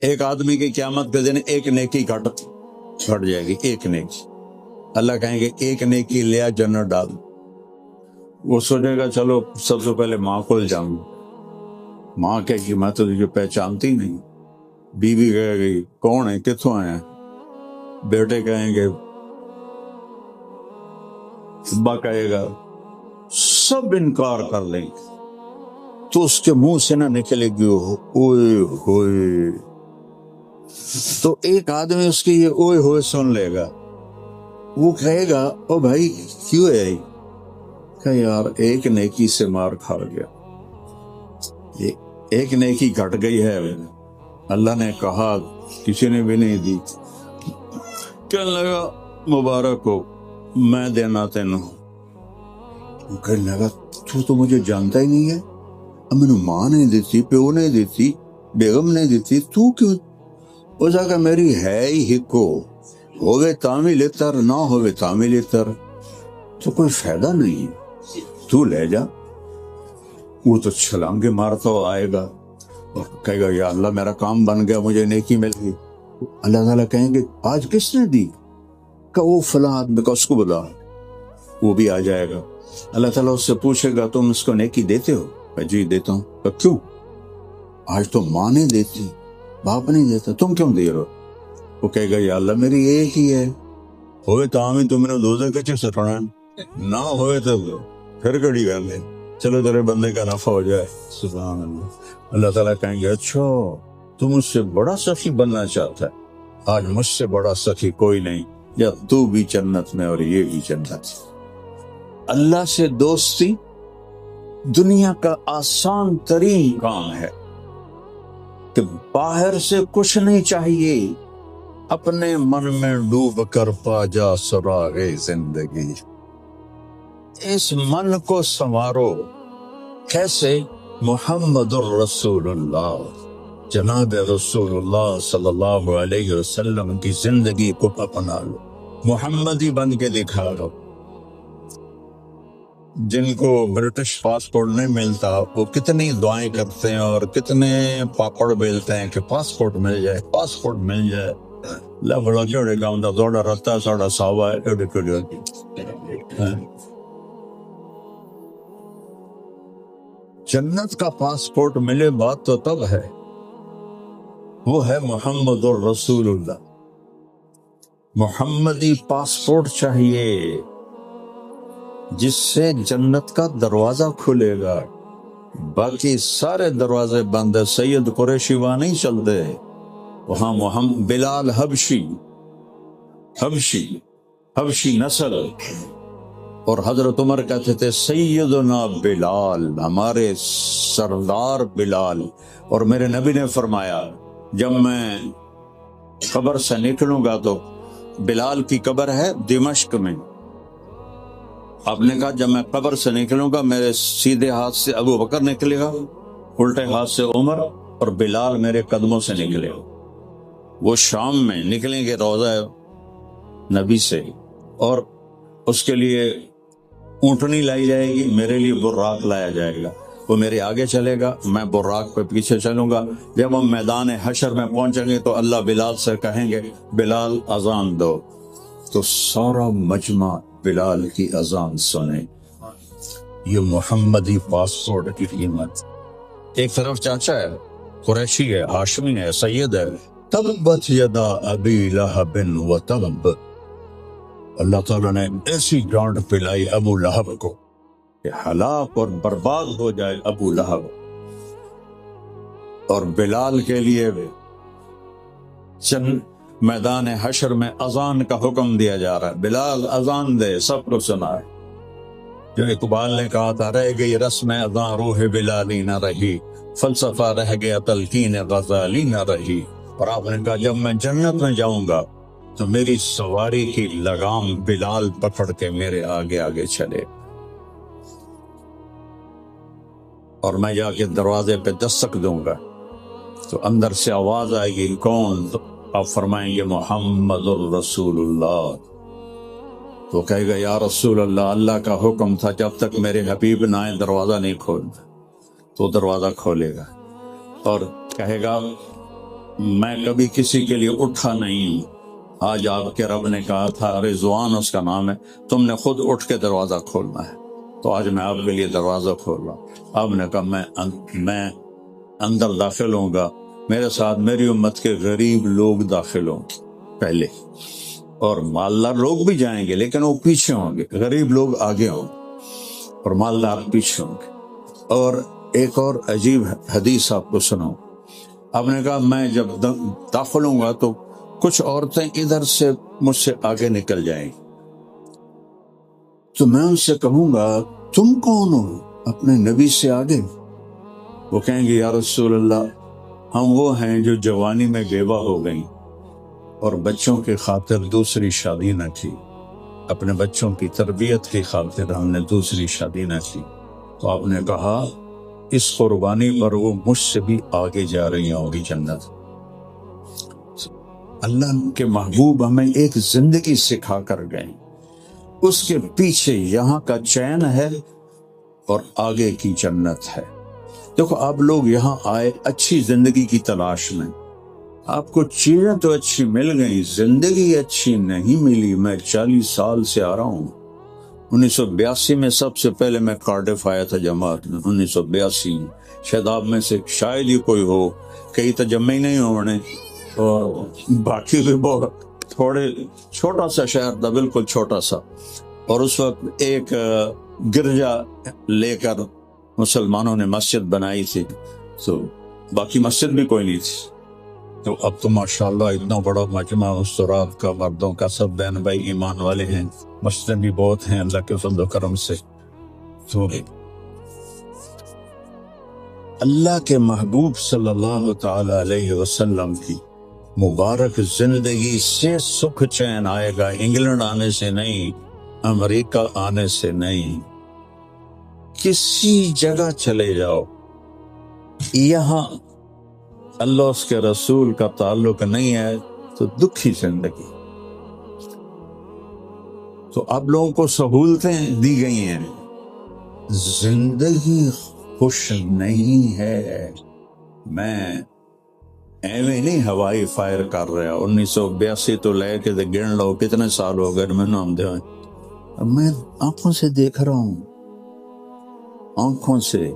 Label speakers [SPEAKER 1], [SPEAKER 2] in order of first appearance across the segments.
[SPEAKER 1] ایک آدمی کی قیامت کے دن ایک نیکی گھٹ جائے گی، ایک نیکی۔ اللہ کہیں گے ایک نیکی لیا جنت ڈال۔ وہ سوچے گا چلو سب سے پہلے ماں کو جاؤں، ماں کہے گی میں تو تجھے پہچانتی نہیں، بیوی کہے گی کون ہے کتوں آیا، بیٹے کہیں گے، ابا کہے گا، سب انکار کر لیں گے، تو اس کے منہ سے نہ نکلے گی اوئے ہوئے، تو ایک آدمی اس کی یہ اوئے ہوئے سن لے گا، وہ کہے گا او بھائی کیوں ہے، کہ یار ایک نیکی سے مار کھا گیا، ایک نیکی گھٹ گئی ہے، اللہ نے کہا کسی نے بھی نہیں دی، کہنے لگا مبارک ہو میں دینا تینوں، کہنے لگا تو مجھے جانتا ہی نہیں ہے، مینو ماں نہیں دیتی، پیو نہیں دیتی، بیگم نہیں دیتی، تو کیوں؟ اس کا میری ہے ہی ہکو، ہوئے تامی لیتر نہ ہوئے تامی لیتر، تو کوئی فائدہ نہیں، تو لے جا۔ وہ تو چھلانگے مارتا آئے گا اور کہے گا یا اللہ میرا کام بن گیا، مجھے نیکی مل گئی۔ اللہ تعالیٰ کہیں گے آج کس نے دی، کہ وہ فلاں آدمی کا، اس کو بلا، وہ بھی آ جائے گا۔ اللہ تعالیٰ اس سے پوچھے گا تم اس کو نیکی دیتے ہو؟ کہ جی دیتا ہوں۔ کہ کیوں؟ آج تو ماں نہیں دیتی، باپ نہیں دیتا، تم کیوں دے رہے ہو؟ وہ کہے گا یا اللہ میری ایک ہی ہے، ہوئے تو ہمیں تم نے دوزہ کے چیز سٹھانا، نہ ہوئے تو پھر کڑی کر لے، چلو تیرے بندے کا نفع ہو جائے۔ سبحان اللہ۔ اللہ تعالیٰ کہیں گے اچھا تم مجھ سے بڑا سخی بننا چاہتا ہے، آج مجھ سے بڑا سخی کوئی نہیں، یا تو بھی جنت میں اور یہ بھی جنت۔ اللہ سے دوستی دنیا کا آسان ترین کام ہے کہ باہر سے کچھ نہیں چاہیے، اپنے من میں ڈوب کر پا جا سراغ زندگی، اس من کو سنوارو۔ کیسے؟ محمد الرسول اللہ، جناب رسول اللہ صلی اللہ علیہ وسلم کی زندگی کو اپنا لو، محمدی بن کے دکھا دو۔ جن کو برٹش پاسپورٹ نہیں ملتا وہ کتنی دعائیں کرتے ہیں اور کتنے پاپڑ بیلتے ہیں کہ پاسپورٹ مل جائے، پاسپورٹ مل جائے۔ بڑا جوڑے گا ہوں دوڑا رہتا ہے ساڑا ساوا ہے۔ جنت کا پاسپورٹ ملے بات تو تب ہے، وہ ہے محمد الرسول اللہ۔ محمدی پاسپورٹ چاہیے جس سے جنت کا دروازہ کھلے گا، باقی سارے دروازے بند ہے۔ سید قریشی وہاں نہیں چلتے، وہاں محمد بلال حبشی نسل، اور حضرت عمر کہتے تھے سیدنا بلال، ہمارے سردار بلال۔ اور میرے نبی نے فرمایا جب میں قبر سے نکلوں گا تو بلال کی قبر ہے دمشق میں، آپ نے کہا جب میں قبر سے نکلوں گا میرے سیدھے ہاتھ سے ابو بکر نکلے گا، الٹے ہاتھ سے عمر، اور بلال میرے قدموں سے نکلے گا۔ وہ شام میں نکلیں گے روضہ نبی سے، اور اس کے لیے اونٹنی لائی جائے گی، میرے لیے براق لایا جائے گا، وہ میرے آگے چلے گا، میں براق پہ پیچھے چلوں گا۔ جب ہم میدان حشر میں پہنچیں گے تو اللہ بلال سے کہیں گے بلال اذان دو، تو سارا مجمع بلال کی اذان سنے۔ یہ محمدی پاسپورٹ کی قیمت۔ ایک طرف چاچا ہے، قریشی ہے، ہاشمی ہے، سید ہے، تبت یدا ابی لہب وتب، اللہ تعالیٰ نے ایسی ڈانٹ پلائی ابو لہب کو کہ ہلاک اور برباد ہو جائے ابو لہب۔ اور بلال کے لیے میدان حشر میں اذان کا حکم دیا جا رہا ہے، بلال اذان دے، سب کو سنا ہے۔ جو اقبال نے کہا تھا رہ گئی رسم اذان روح بلالی نہ رہی، فلسفہ رہ گیا تلقین غزالی نہ رہی۔ اور آپ نے کہا جب میں جنت میں جاؤں گا تو میری سواری کی لگام بلال پکڑ کے میرے آگے آگے چلے، اور میں جا کے دروازے پہ دستک دوں گا تو اندر سے آواز آئے گی کون؟ تو آپ فرمائیں گے محمد الرسول اللہ۔ تو کہے گا یا رسول اللہ، اللہ کا حکم تھا جب تک میرے حبیب نہ آئے دروازہ نہیں کھولنا، تو دروازہ کھولے گا اور کہے گا میں کبھی کسی کے لیے اٹھا نہیں ہوں. آج آپ کے رب نے کہا تھا، رضوان اس کا نام ہے، تم نے خود اٹھ کے دروازہ کھولنا ہے، تو آج میں آپ کے لیے دروازہ کھول رہا ہوں. آپ نے کہا میں اندر داخل ہوں گا، میرے ساتھ میری امت کے غریب لوگ داخل ہوں پہلے، اور مالدار لوگ بھی جائیں گے لیکن وہ پیچھے ہوں گے، غریب لوگ آگے ہوں گے اور مالدار پیچھے ہوں گے. اور ایک اور عجیب حدیث آپ کو سناؤں. آپ نے کہا میں جب داخل ہوں گا تو کچھ عورتیں ادھر سے مجھ سے آگے نکل جائیں، تو میں ان سے کہوں گا تم کون ہو اپنے نبی سے آگے؟ وہ کہیں گے یا رسول اللہ، ہم وہ ہیں جو جوانی میں بیوہ ہو گئیں اور بچوں کی خاطر دوسری شادی نہ کی، اپنے بچوں کی تربیت کی خاطر ہم نے دوسری شادی نہ کی. تو آپ نے کہا اس قربانی پر وہ مجھ سے بھی آگے جا رہی ہوگی جنت. اللہ کے محبوب ہمیں ایک زندگی سکھا کر گئے، اس کے پیچھے یہاں کا چین ہے اور آگے کی جنت ہے. دیکھو آپ لوگ یہاں آئے اچھی زندگی کی تلاش میں، آپ کو چیزیں تو اچھی مل گئی، زندگی اچھی نہیں ملی. میں 40 سال سے آ رہا ہوں. 1982 میں سب سے پہلے میں کارڈف آیا تھا جماعت میں، 1982. شاید آپ میں سے شاید ہی کوئی ہو، کئی تو جمع ہی نہیں ہونے، اور باقی بھی بہت تھوڑے، چھوٹا سا شہر تھا، بالکل چھوٹا سا. اور اس وقت ایک گرجا لے کر مسلمانوں نے مسجد بنائی تھی، تو باقی مسجد بھی کوئی نہیں تھی. تو اب تو ماشاءاللہ اتنا بڑا مجمع استراد کا، مردوں کا، سب بہن بھائی ایمان والے ہیں، مسجدیں بھی بہت ہیں اللہ کے فضل و کرم سے. تو اللہ کے محبوب صلی اللہ تعالی علیہ وسلم کی مبارک زندگی سے سکھ چین آئے گا، انگلینڈ آنے سے نہیں، امریکہ آنے سے نہیں. کسی جگہ چلے جاؤ، یہاں اللہ اس کے رسول کا تعلق نہیں ہے تو دکھی زندگی. تو آپ لوگوں کو سہولتیں دی گئی ہیں، زندگی خوش نہیں ہے. میں ایویں نہیں ہوائی فائر کر رہا. 1982 تو لے کے گن لو کتنے سال ہو گئے میں نام دے. میں آنکھوں سے دیکھ رہا ہوں، آنکھوں سے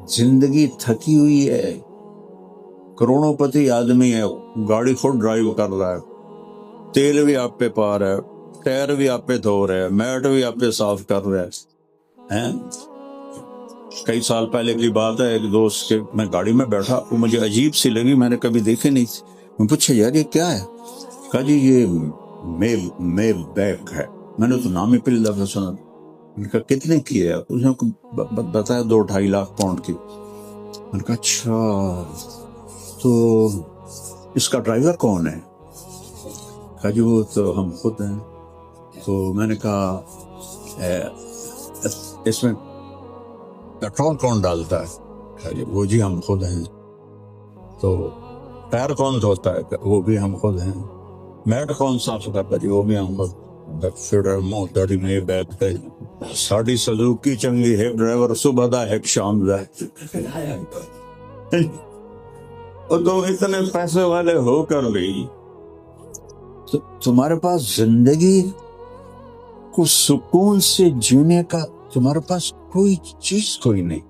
[SPEAKER 1] زندگی تھکی ہوئی ہے. کروڑوں پتی آدمی ہے، گاڑی خود ڈرائیو کر رہا ہے، تیل بھی آپ پہ پا رہا ہے، ٹائر بھی آپ پہ دھو رہا ہے، میٹ بھی آپ پہ صاف کر رہا ہے. کئی سال پہلے کی بات ہے، ایک دوست کے میں گاڑی میں بیٹھا، وہ مجھے عجیب سی لگی، میں نے کبھی دیکھی نہیں تھی. میں پوچھا یار یہ کیا ہے؟ کہا جی یہ مے بیک ہے. میں نے تو نام ہی پہلی دفعہ سنا. میں نے کہا کتنے کی ہے؟ اس نے بتایا 2-2.5 لاکھ پاؤنڈ کی. میں نے کہا اچھا، تو اس کا ڈرائیور کون ہے؟ کہا جی وہ تو ہم خود ہیں. تو میں نے کہا اس میں پیٹرول کون ڈالتا ہے؟ کہا جی وہ جی ہم خود ہیں. تو ٹائر کون دھوتا ہے؟ وہ بھی ہم خود ہیں. میٹ کون صاف کرتا ہے؟ جی وہ بھی ہم خود. موٹر میں بیٹھ گئے، ساڑی سزوکی چنگی ہے ڈرائیور صبح دا ہے شام دا. اور تم اتنے پیسے والے ہو کر بھی تمہارے پاس زندگی کو سکون سے جینے کا تمہارے پاس کوئی چیز کوئی نہیں.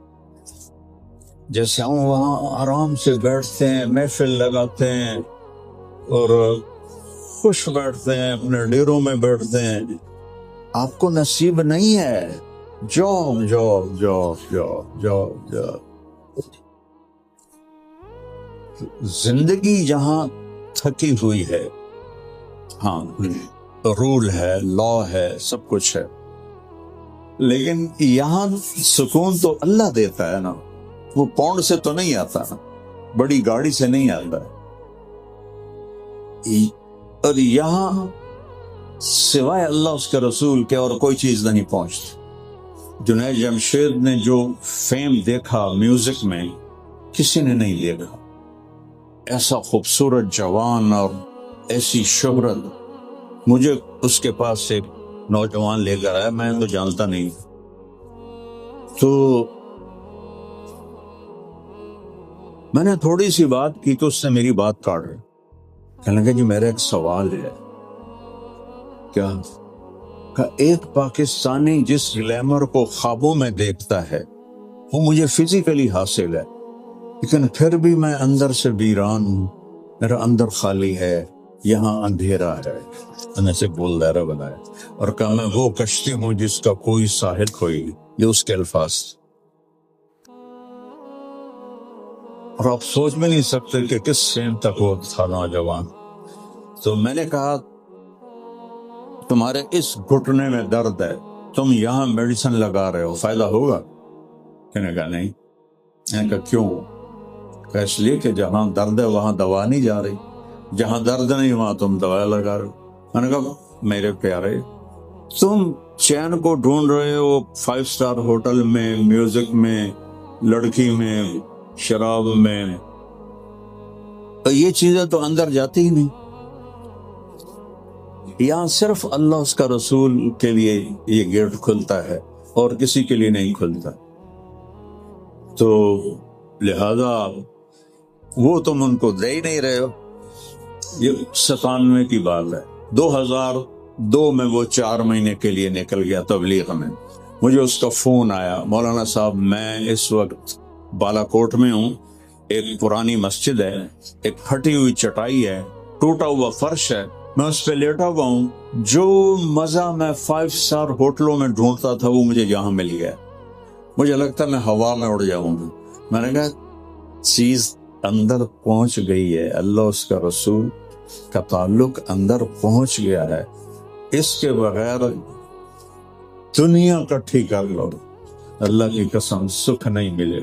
[SPEAKER 1] جیسے ہم وہاں آرام سے بیٹھتے ہیں، محفل لگاتے ہیں اور خوش بیٹھتے ہیں، اپنے ڈیروں میں بیٹھتے ہیں، آپ کو نصیب نہیں ہے. Job job job job job job. زندگی جہاں تھکی ہوئی ہے، ہاں رول ہے، لا ہے، سب کچھ ہے، لیکن یہاں سکون تو اللہ دیتا ہے نا. وہ پاؤنڈ سے تو نہیں آتا نا، بڑی گاڑی سے نہیں آتا ہے. اور یہاں سوائے اللہ اس کے رسول کے اور کوئی چیز نہیں پہنچتی. جنید جمشید نے جو فیم دیکھا میوزک میں کسی نے نہیں دیکھا. ایسا خوبصورت جوان اور ایسی شہرت. مجھے اس کے پاس سے نوجوان لے کر آیا، میں تو جانتا نہیں. تو میں نے تھوڑی سی بات کی تو اس نے میری بات کاٹ دی. کہنے لگا جی میرا ایک سوال ہے. کیا؟ کہ ایک پاکستانی جس گلیمر کو خوابوں میں دیکھتا ہے وہ مجھے فزیکلی حاصل ہے، لیکن پھر بھی میں اندر سے ویران ہوں، میرا اندر خالی ہے، یہاں اندھیرا ہے. میں نے اسے گول دائرہ بنایا اور کہا میں وہ کشتی ہوں جس کا کوئی ساحل کوئی نہیں. یہ اس کے الفاظ. اور آپ سوچ میں نہیں سکتے کہ کس سین تک وہ تھا نوجوان. تو میں نے کہا تمہارے اس گھٹنے میں درد ہے، تم یہاں میڈیسن لگا رہے ہو، فائدہ ہوگا؟ کہنے کہا نہیں. میں نے کہا کیوں؟ کہ اس لیے کہ جہاں درد ہے وہاں دوا نہیں جا رہی، جہاں درد نہیں وہاں تم دوا لگا رہے ہو. میں نے کہا میرے پیارے تم چین کو ڈھونڈ رہے ہو 5 اسٹار ہوٹل میں، میوزک میں، لڑکی میں، شراب میں، تو یہ چیزیں تو اندر جاتی ہی نہیں. یہاں صرف اللہ اس کا رسول کے لیے یہ گیٹ کھلتا ہے اور کسی کے لیے نہیں کھلتا. تو لہذا وہ تم ان کو دے ہی نہیں رہے ہو. یہ 97 کی بات ہے. 2002 میں وہ 4 مہینے کے لیے نکل گیا تبلیغ میں. مجھے اس کا فون آیا، مولانا صاحب میں اس وقت بالا کوٹ میں ہوں، ایک پرانی مسجد ہے، ایک پھٹی ہوئی چٹائی ہے، ٹوٹا ہوا فرش ہے، میں اس پہ لیٹا ہوا ہوں، جو مزہ میں 5 اسٹار ہوٹلوں میں ڈھونڈتا تھا وہ مجھے یہاں مل گیا. مجھے لگتا ہے میں ہوا میں اڑ جاؤں گا. میں نے کہا چیز اندر پہنچ گئی ہے، اللہ اس کا رسول کا تعلق اندر پہنچ گیا ہے. اس کے بغیر دنیا کٹھی کر لو، اللہ کی قسم سکھ نہیں ملے.